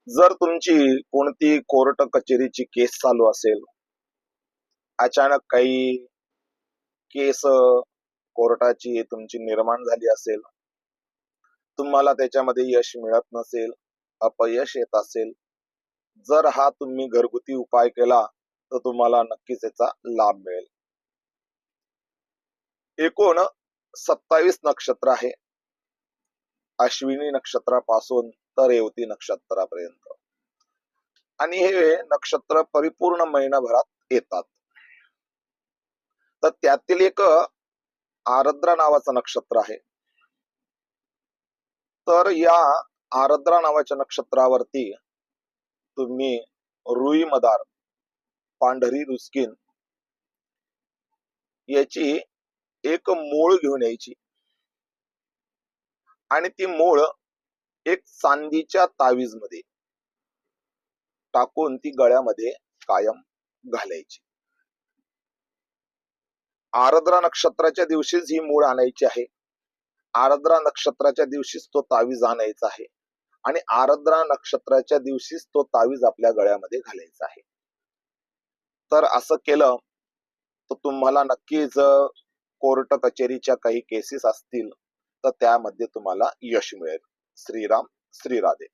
जर तुमची कोणती कोर्ट कचेरीची केस चालू असेल, अचानक काही केस कोर्टाची तुमची निर्माण झाली असेल, तुम्हाला त्याच्यामध्ये यश मिळत नसेल, अपयश येत असेल, जर हा तुम्ही घरगुती उपाय केला तर तुम्हाला नक्कीच याचा लाभ मिळेल. एकूण 27 नक्षत्र आहे, अश्विनी नक्षत्रापासून तर रेवती नक्षत्रापर्यंत, आणि हे नक्षत्र परिपूर्ण महिनाभरात येतात. तर त्यातील एक आरद्रा नावाचं नक्षत्र आहे. तर या आरद्रा नावाच्या नक्षत्रावरती तुम्ही रुई मदार, पांढरी रुस्कीन याची एक मूळ घेऊन यायची आणि ती मूळ एक चांदीच्या तावीज मध्ये टाकून ती गळ्यामध्ये कायम घालायची. आरद्रा नक्षत्राच्या दिवशीच ही मूळ आणायची आहे. आरद्रा नक्षत्राच्या दिवशीच तो तावीज आणायचा आहे आणि आरद्रा नक्षत्राच्या दिवशीच तो तावीज आपल्या गळ्यामध्ये घालायचा आहे. तर असं केलं तर तुम्हाला नक्कीच कोर्ट कचेरीच्या काही केसेस असतील तर त्यामध्ये तुम्हाला यश मिळेल. श्रीराम, श्री राधे.